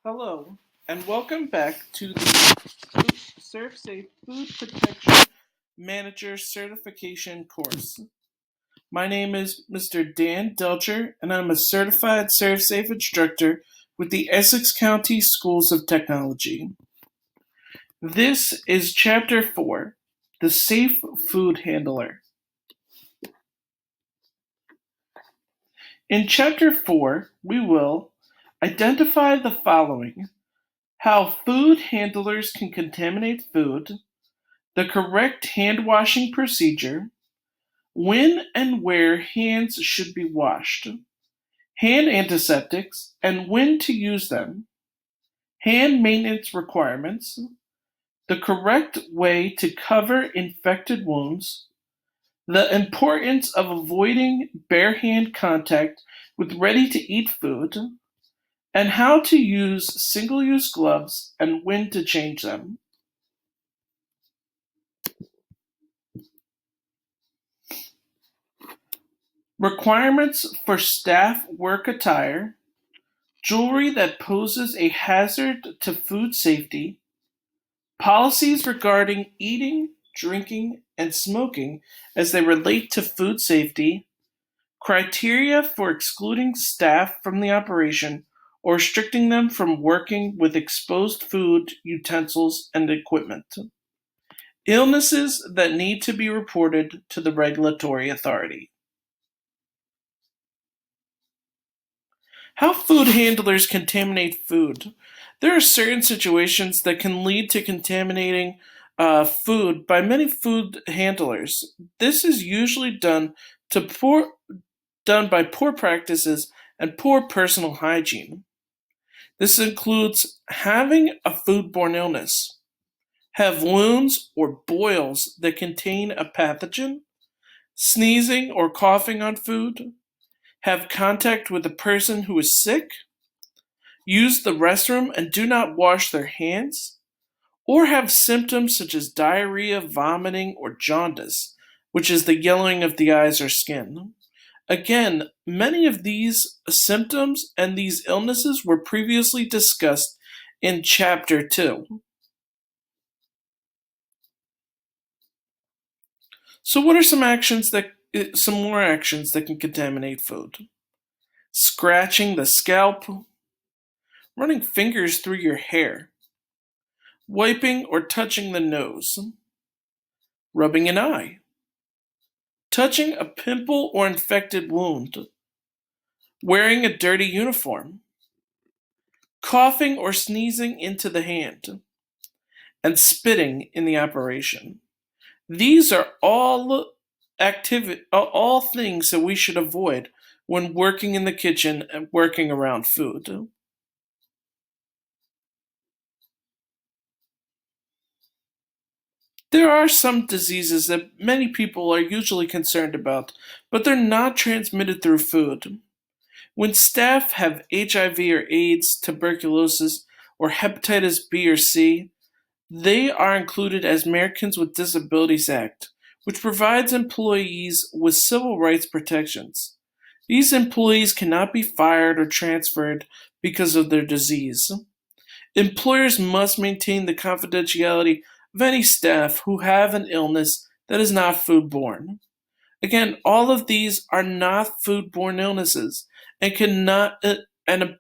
Hello, and welcome back to the ServSafe Food Protection Manager Certification course. My name is Mr. Dan Delcher, and I'm a Certified ServSafe Instructor with the Essex County Schools of Technology. This is Chapter 4, the Safe Food Handler. In Chapter 4, we will identify the following: how food handlers can contaminate food, the correct hand washing procedure, when and where hands should be washed, hand antiseptics and when to use them, hand maintenance requirements, the correct way to cover infected wounds, the importance of avoiding bare hand contact with ready to eat food, and how to use single use gloves and when to change them. Requirements for staff work attire: jewelry that poses a hazard to food safety, policies regarding eating, drinking, and smoking as they relate to food safety, criteria for excluding staff from the operation or restricting them from working with exposed food, utensils, and equipment, illnesses that need to be reported to the regulatory authority. How food handlers contaminate food. There are certain situations that can lead to contaminating food by many food handlers. This is usually done by poor practices and poor personal hygiene. This includes having a foodborne illness, have wounds or boils that contain a pathogen, sneezing or coughing on food, have contact with a person who is sick, use the restroom and do not wash their hands, or have symptoms such as diarrhea, vomiting, or jaundice, which is the yellowing of the eyes or skin. Again, many of these symptoms and these illnesses were previously discussed in Chapter 2. So what are some more actions that can contaminate food? Scratching the scalp, running fingers through your hair, wiping or touching the nose, rubbing an eye, touching a pimple or infected wound, wearing a dirty uniform, coughing or sneezing into the hand, and spitting in the operation. These are all things that we should avoid when working in the kitchen and working around food. There are some diseases that many people are usually concerned about, but they're not transmitted through food. When staff have HIV or AIDS, tuberculosis, or hepatitis B or C, they are included as Americans with Disabilities Act, which provides employees with civil rights protections. These employees cannot be fired or transferred because of their disease. Employers must maintain the confidentiality of any staff who have an illness that is not foodborne. Again, all of these are not foodborne illnesses and an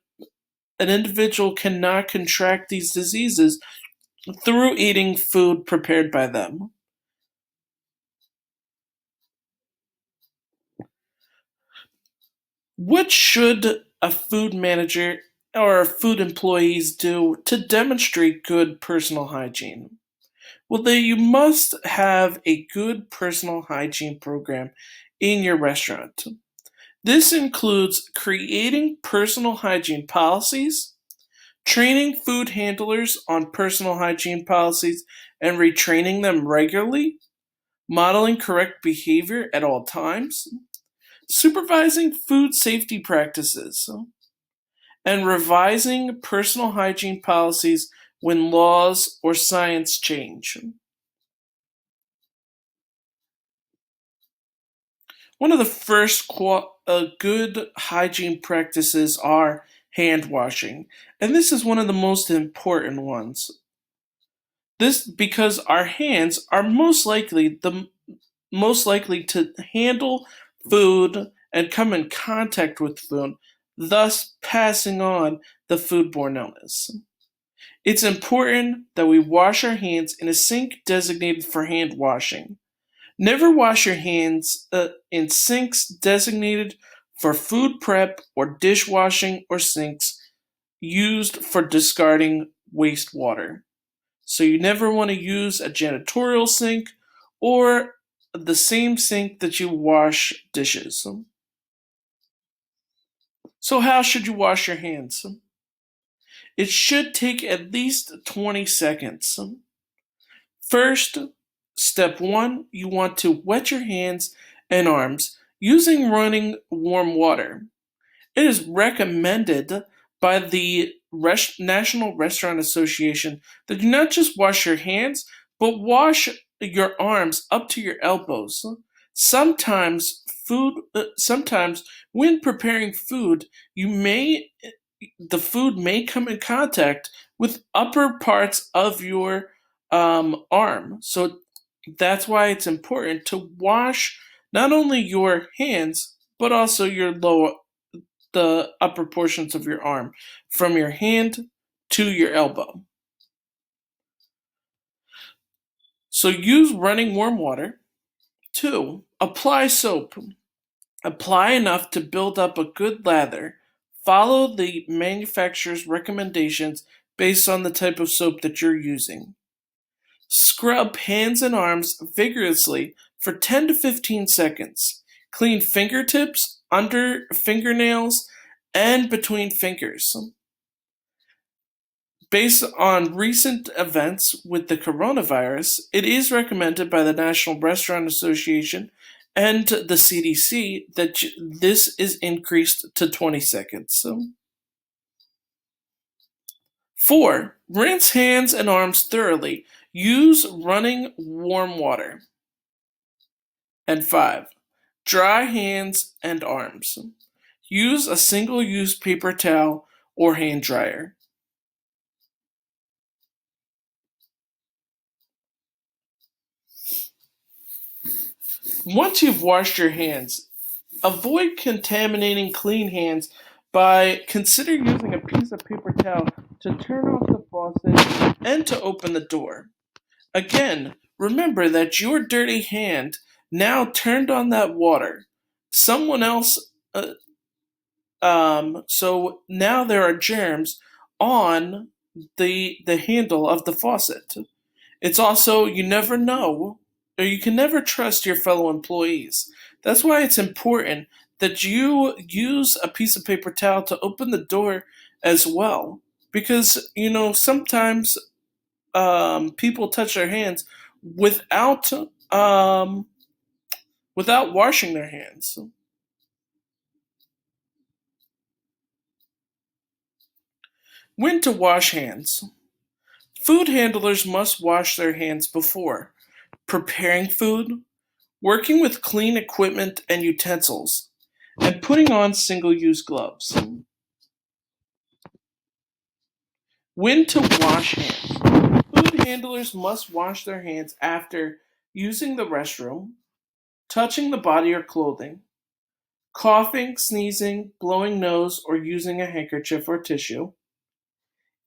individual cannot contract these diseases through eating food prepared by them. What should a food manager or food employees do to demonstrate good personal hygiene? Well, you must have a good personal hygiene program in your restaurant. This includes creating personal hygiene policies, training food handlers on personal hygiene policies and retraining them regularly, modeling correct behavior at all times, supervising food safety practices, and revising personal hygiene policies when laws or science change. One of the first good hygiene practices are hand washing. And this is one of the most important ones. This because our hands are most likely to handle food and come in contact with food, thus passing on the foodborne illness. It's important that we wash our hands in a sink designated for hand washing. Never wash your hands in sinks designated for food prep or dishwashing or sinks used for discarding wastewater. So you never want to use a janitorial sink or the same sink that you wash dishes. So how should you wash your hands? It should take at least 20 seconds. First, step 1, you want to wet your hands and arms using running warm water. It is recommended by the National Restaurant Association that you not just wash your hands, but wash your arms up to your elbows. Sometimes when preparing food, the food may come in contact with upper parts of your arm. So that's why it's important to wash not only your hands but also the upper portions of your arm, from your hand to your elbow. So use running warm water. 2, apply soap. Apply enough to build up a good lather. Follow the manufacturer's recommendations based on the type of soap that you're using. Scrub hands and arms vigorously for 10 to 15 seconds. Clean fingertips, under fingernails, and between fingers. Based on recent events with the coronavirus, it is recommended by the National Restaurant Association and the CDC that this is increased to 20 seconds. 4, rinse hands and arms thoroughly. Use running warm water. And 5, dry hands and arms. Use a single-use paper towel or hand dryer. Once you've washed your hands, avoid contaminating clean hands by consider using a piece of paper towel to turn off the faucet and to open the door. Again, remember that your dirty hand now turned on that water. Someone else, so now there are germs on the handle of the faucet. It's also, you never know, or you can never trust your fellow employees. That's why it's important that you use a piece of paper towel to open the door as well. Because, sometimes people touch their hands without um, without washing their hands. When to wash hands. Food handlers must wash their hands before preparing food, working with clean equipment and utensils, and putting on single-use gloves. When to wash hands. Food handlers must wash their hands after using the restroom, touching the body or clothing, coughing, sneezing, blowing nose, or using a handkerchief or tissue,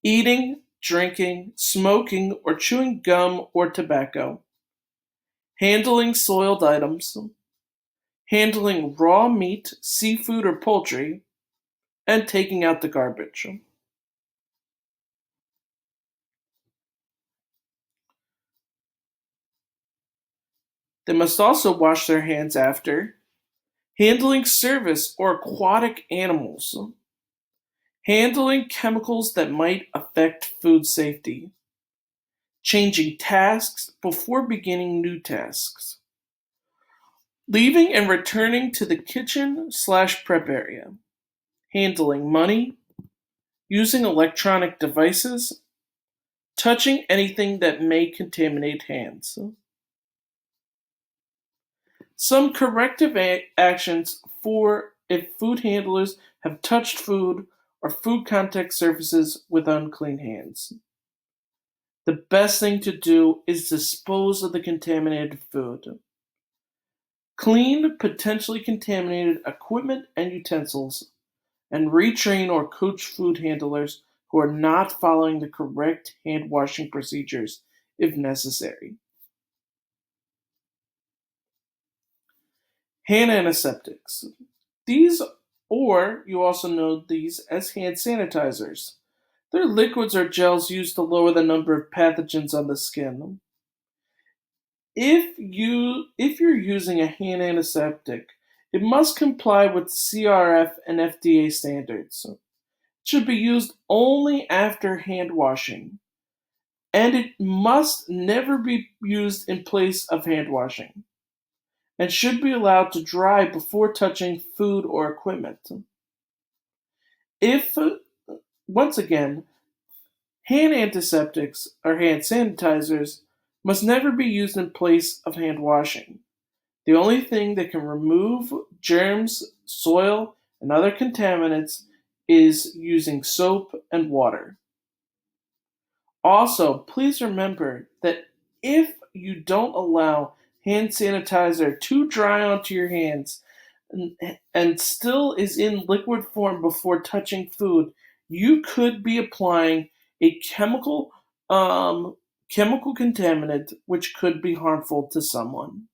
eating, drinking, smoking, or chewing gum or tobacco, handling soiled items, handling raw meat, seafood, or poultry, and taking out the garbage. They must also wash their hands after handling service or aquatic animals, handling chemicals that might affect food safety, changing tasks before beginning new tasks, leaving and returning to the kitchen/prep area, handling money, using electronic devices, touching anything that may contaminate hands. Some corrective actions for if food handlers have touched food or food contact surfaces with unclean hands. The best thing to do is dispose of the contaminated food. Clean potentially contaminated equipment and utensils, and retrain or coach food handlers who are not following the correct hand washing procedures if necessary. Hand antiseptics. These, or you also know these as hand sanitizers. They're liquids or gels used to lower the number of pathogens on the skin. If you're using a hand antiseptic, it must comply with CRF and FDA standards. It should be used only after hand washing, and it must never be used in place of hand washing, and should be allowed to dry before touching food or equipment. If Once again, hand antiseptics or hand sanitizers must never be used in place of hand washing. The only thing that can remove germs, soil, and other contaminants is using soap and water. Also, please remember that if you don't allow hand sanitizer to dry onto your hands and still is in liquid form before touching food, you could be applying a chemical contaminant which could be harmful to someone.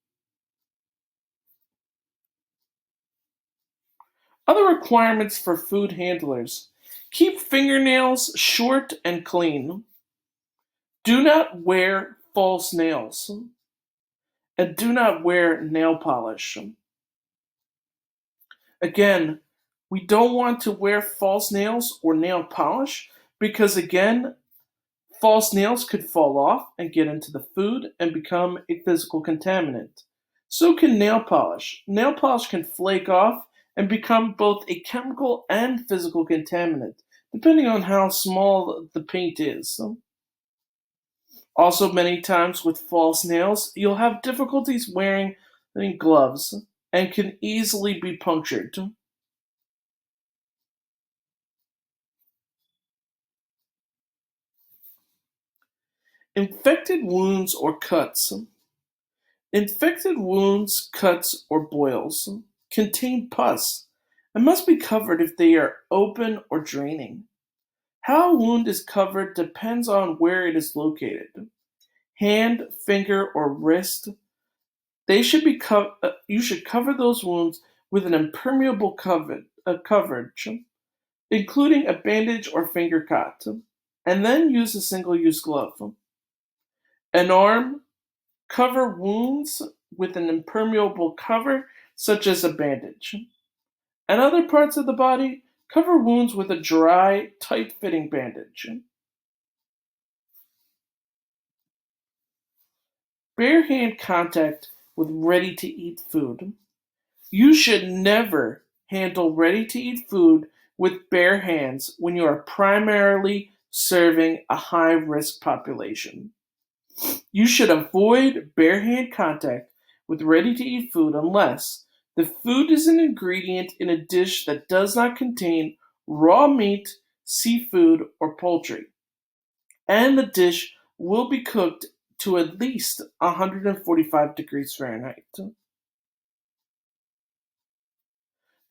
Other requirements for food handlers: keep fingernails short and clean. Do not wear false nails. And do not wear nail polish. Again, we don't want to wear false nails or nail polish because, again, false nails could fall off and get into the food and become a physical contaminant. So can nail polish. Nail polish can flake off and become both a chemical and physical contaminant, depending on how small the paint is. Also, many times with false nails, you'll have difficulties wearing gloves and can easily be punctured. Infected wounds or cuts. Infected wounds, cuts, or boils contain pus and must be covered if they are open or draining. How a wound is covered depends on where it is located. Hand, finger, or wrist. You should cover those wounds with an impermeable coverage, including a bandage or finger cot, and then use a single-use glove. An arm, cover wounds with an impermeable cover, such as a bandage. And other parts of the body, cover wounds with a dry, tight-fitting bandage. Bare hand contact with ready-to-eat food. You should never handle ready-to-eat food with bare hands when you are primarily serving a high-risk population. You should avoid bare hand contact with ready-to-eat food unless the food is an ingredient in a dish that does not contain raw meat, seafood, or poultry, and the dish will be cooked to at least 145 degrees Fahrenheit.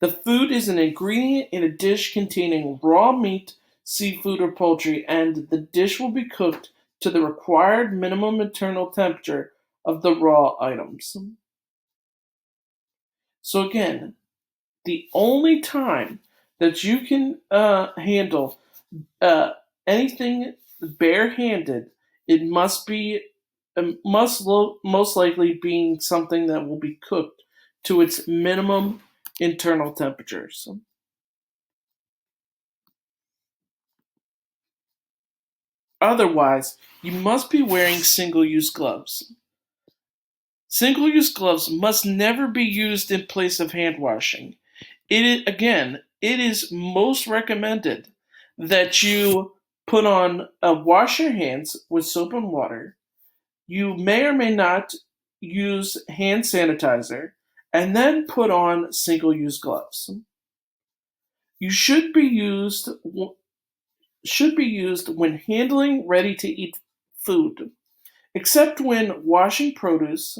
The food is an ingredient in a dish containing raw meat, seafood, or poultry, and the dish will be cooked to the required minimum internal temperature of the raw items. So again, the only time that you can handle uh, anything barehanded, it must be most likely being something that will be cooked to its minimum internal temperatures. Otherwise, you must be wearing single-use gloves. Single-use gloves must never be used in place of hand washing. It is most recommended that you wash your hands with soap and water. You may or may not use hand sanitizer, and then put on single-use gloves. You should be used when handling ready to eat food, except when washing produce,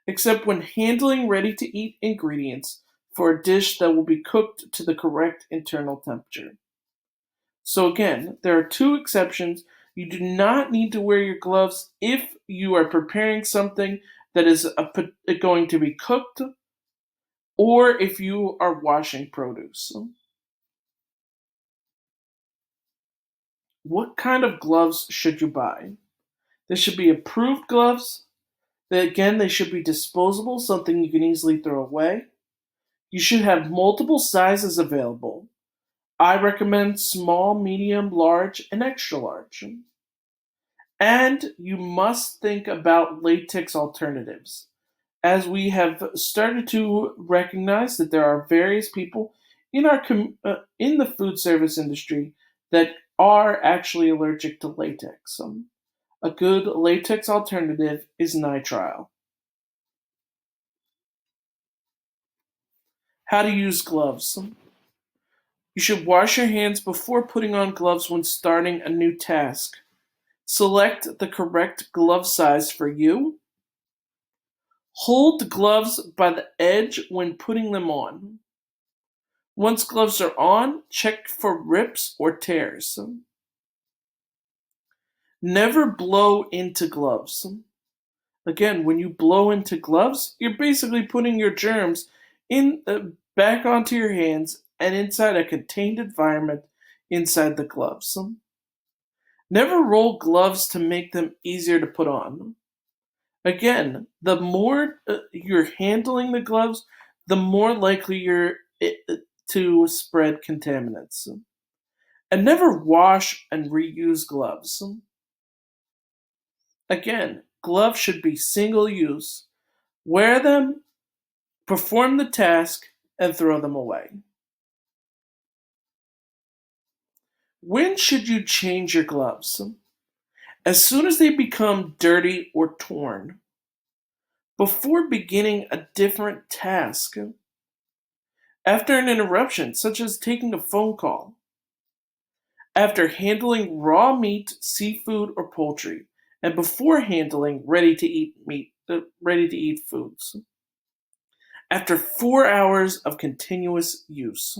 except when handling ready to eat ingredients for a dish that will be cooked to the correct internal temperature. So, again, there are two exceptions. You do not need to wear your gloves if you are preparing something that is going to be cooked or if you are washing produce. What kind of gloves should you buy? They should be approved gloves. They should be disposable, something you can easily throw away. You should have multiple sizes available. I recommend small, medium, large, and extra large. And you must think about latex alternatives, as we have started to recognize that there are various people in the food service industry that are actually allergic to latex. A good latex alternative is nitrile. How to use gloves. You should wash your hands before putting on gloves when starting a new task. Select the correct glove size for you. Hold gloves by the edge when putting them on. Once gloves are on, check for rips or tears. Never blow into gloves. Again, when you blow into gloves, you're basically putting your germs back onto your hands and inside a contained environment inside the gloves. Never roll gloves to make them easier to put on. Again, the more you're handling the gloves, the more likely you're to spread contaminants. And never wash and reuse gloves. Again, gloves should be single use. Wear them, perform the task, and throw them away. When should you change your gloves? As soon as they become dirty or torn. Before beginning a different task. After an interruption, such as taking a phone call. After handling raw meat, seafood, or poultry, and before handling ready to eat foods. After 4 hours of continuous use.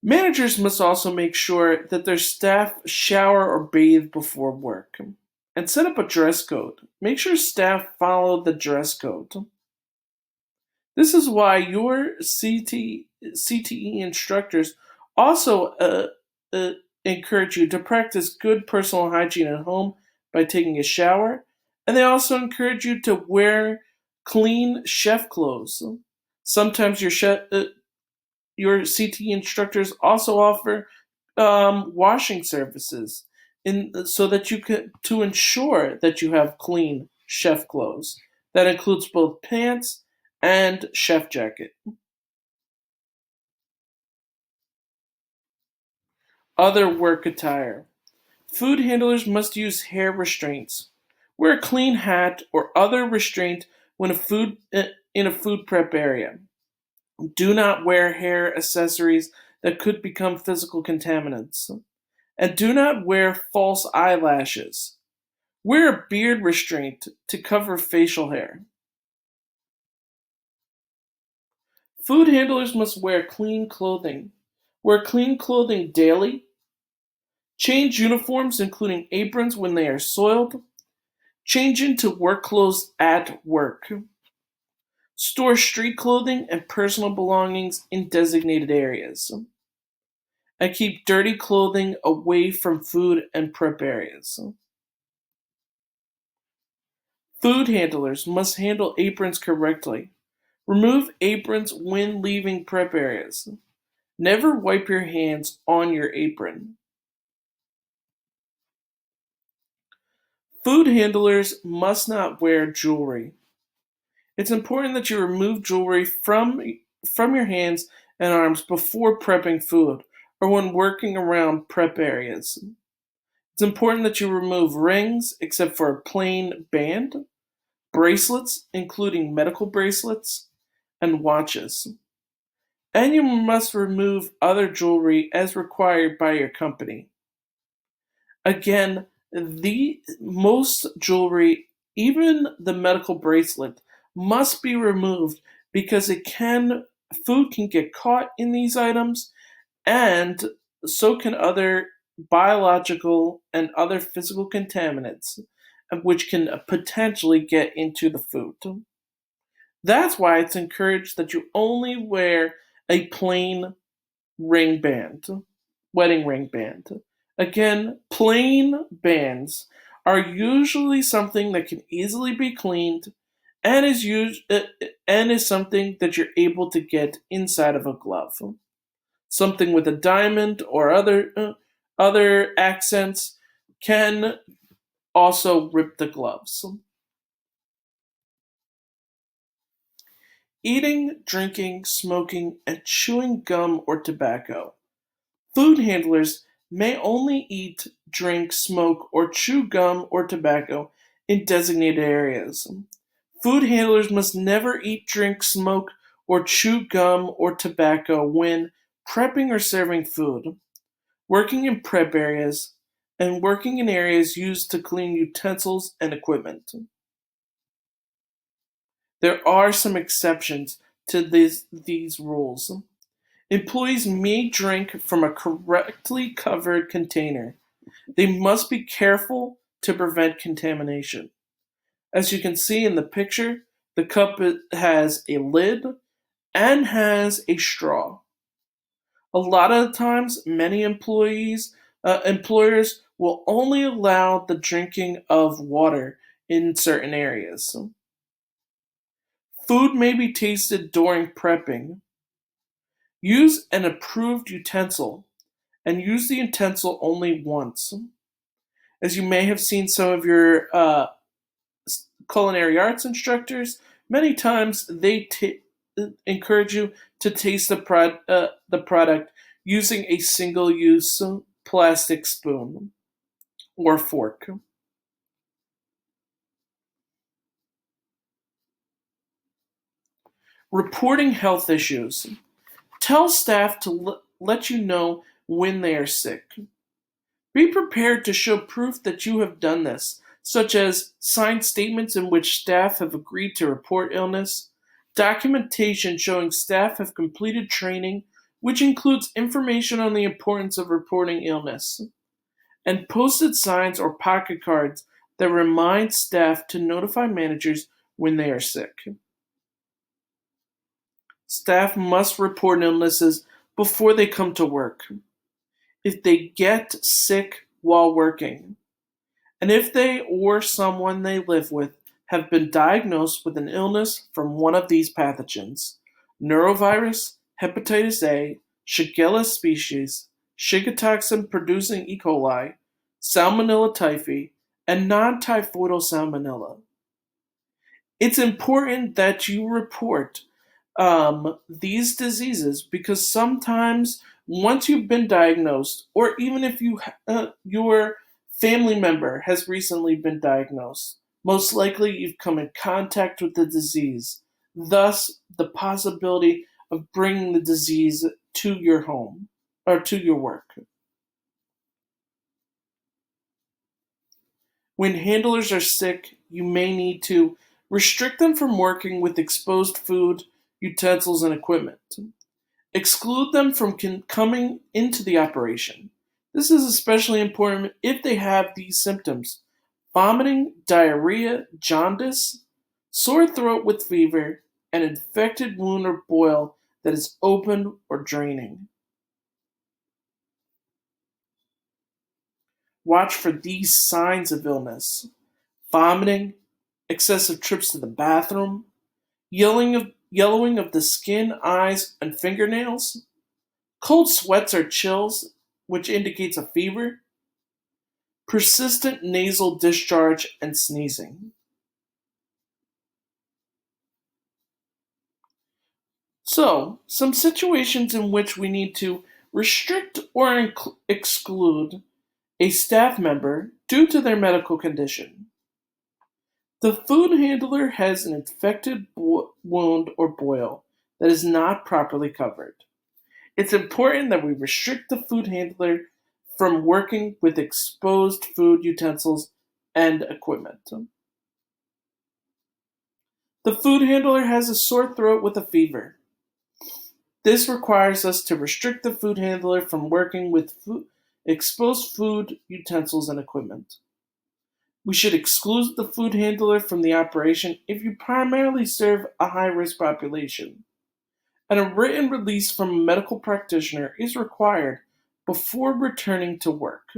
Managers must also make sure that their staff shower or bathe before work and set up a dress code. Make sure staff follow the dress code. This is why your CTE instructors also uh, encourage you to practice good personal hygiene at home by taking a shower, and they also encourage you to wear clean chef clothes. Sometimes your CTE instructors also offer washing services so that you can to ensure that you have clean chef clothes. That includes both pants and chef jacket. Other work attire. Food handlers must use hair restraints. Wear a clean hat or other restraint when in a food prep area. Do not wear hair accessories that could become physical contaminants. And do not wear false eyelashes. Wear a beard restraint to cover facial hair. Food handlers must wear clean clothing. Wear clean clothing daily. Change uniforms, including aprons, when they are soiled. Change into work clothes at work. Store street clothing and personal belongings in designated areas. And keep dirty clothing away from food and prep areas. Food handlers must handle aprons correctly. Remove aprons when leaving prep areas. Never wipe your hands on your apron. Food handlers must not wear jewelry. It's important that you remove jewelry from your hands and arms before prepping food or when working around prep areas. It's important that you remove rings except for a plain band, bracelets, including medical bracelets, and watches. And you must remove other jewelry as required by your company. Again, the most jewelry, even the medical bracelet, must be removed because food can get caught in these items, and so can other biological and other physical contaminants, which can potentially get into the food. That's why it's encouraged that you only wear a plain ring band, wedding ring band. Again, plain bands are usually something that can easily be cleaned and is something that you're able to get inside of a glove. Something with a diamond or other accents can also rip the gloves. Eating, drinking, smoking, and chewing gum or tobacco. Food handlers may only eat, drink, smoke, or chew gum or tobacco in designated areas. Food handlers must never eat, drink, smoke, or chew gum or tobacco when prepping or serving food, working in prep areas, and working in areas used to clean utensils and equipment. There are some exceptions to these rules. Employees may drink from a correctly covered container. They must be careful to prevent contamination. As you can see in the picture, the cup has a lid and has a straw. A lot of the times, many employers will only allow the drinking of water in certain areas. Food may be tasted during prepping. Use an approved utensil and use the utensil only once. As you may have seen some of your culinary arts instructors, many times they encourage you to taste the product using a single-use plastic spoon or fork. Reporting health issues. Tell staff to let you know when they are sick. Be prepared to show proof that you have done this, such as signed statements in which staff have agreed to report illness, documentation showing staff have completed training, which includes information on the importance of reporting illness, and posted signs or pocket cards that remind staff to notify managers when they are sick. Staff must report illnesses before they come to work. If they get sick while working, and if they or someone they live with have been diagnosed with an illness from one of these pathogens: neurovirus, hepatitis A, Shigella species, Shigatoxin producing E. coli, Salmonella typhi, and non-typhoidal salmonella. It's important that you report these diseases because sometimes once you've been diagnosed, or even if your family member has recently been diagnosed, most likely you've come in contact with the disease, thus the possibility of bringing the disease to your home or to your work. When handlers are sick, you may need to restrict them from working with exposed food, utensils, and equipment. Exclude them from coming into the operation. This is especially important if they have these symptoms: vomiting, diarrhea, jaundice, sore throat with fever, an infected wound or boil that is open or draining. Watch for these signs of illness: vomiting, excessive trips to the bathroom, yellowing of the skin, eyes, and fingernails, cold sweats or chills, which indicates a fever, persistent nasal discharge, and sneezing. So, some situations in which we need to restrict or exclude a staff member due to their medical condition. The food handler has an infected wound or boil that is not properly covered. It's important that we restrict the food handler from working with exposed food utensils and equipment. The food handler has a sore throat with a fever. This requires us to restrict the food handler from working with exposed food utensils and equipment. We should exclude the food handler from the operation if you primarily serve a high-risk population, and a written release from a medical practitioner is required before returning to work.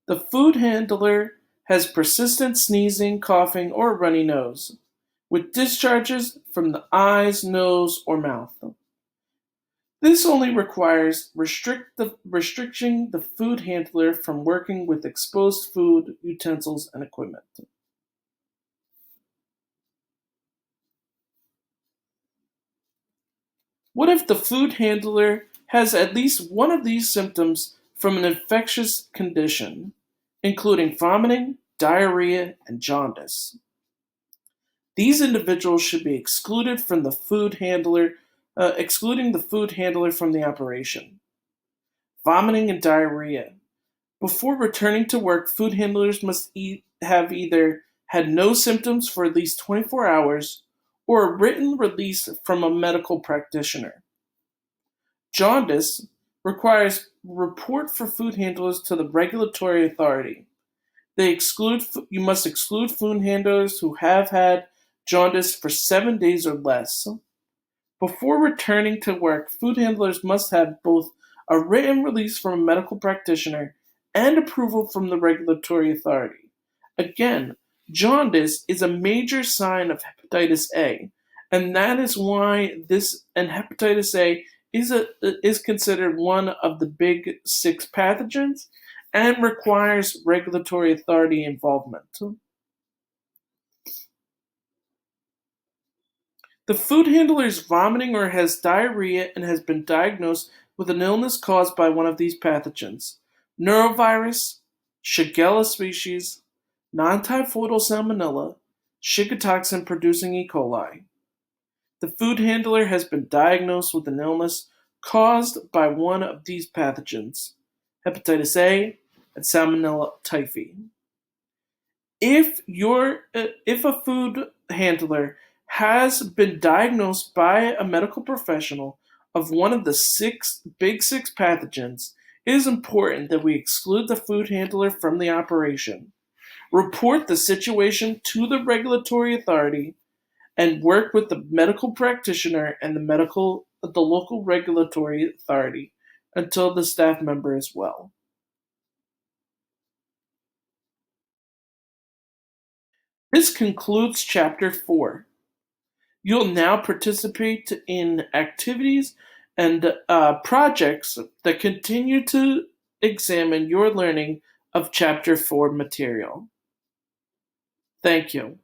The food handler has persistent sneezing, coughing, or a runny nose, with discharges from the eyes, nose, or mouth. This only requires restricting the food handler from working with exposed food, utensils, and equipment. What if the food handler has at least one of these symptoms from an infectious condition, including vomiting, diarrhea, and jaundice? These individuals should be excluded from the food handler, excluding the food handler from the operation. Vomiting and diarrhea. Before returning to work, food handlers must have either had no symptoms for at least 24 hours or a written release from a medical practitioner. Jaundice requires report for food handlers to the regulatory authority. You must exclude food handlers who have had jaundice for 7 days or less. Before returning to work, food handlers must have both a written release from a medical practitioner and approval from the regulatory authority. Again, jaundice is a major sign of hepatitis A, and that is why hepatitis A is considered one of the big six pathogens and requires regulatory authority involvement. The food handler is vomiting or has diarrhea and has been diagnosed with an illness caused by one of these pathogens: norovirus, Shigella species, non-typhoidal salmonella, Shiga producing E. coli. The food handler has been diagnosed with an illness caused by one of these pathogens, hepatitis A and Salmonella typhi. If a food handler has been diagnosed by a medical professional of one of the big six pathogens, it is important that we exclude the food handler from the operation, report the situation to the regulatory authority, and work with the medical practitioner and the local regulatory authority until the staff member is well. This concludes Chapter 4. You'll now participate in activities and projects that continue to examine your learning of Chapter 4 material. Thank you.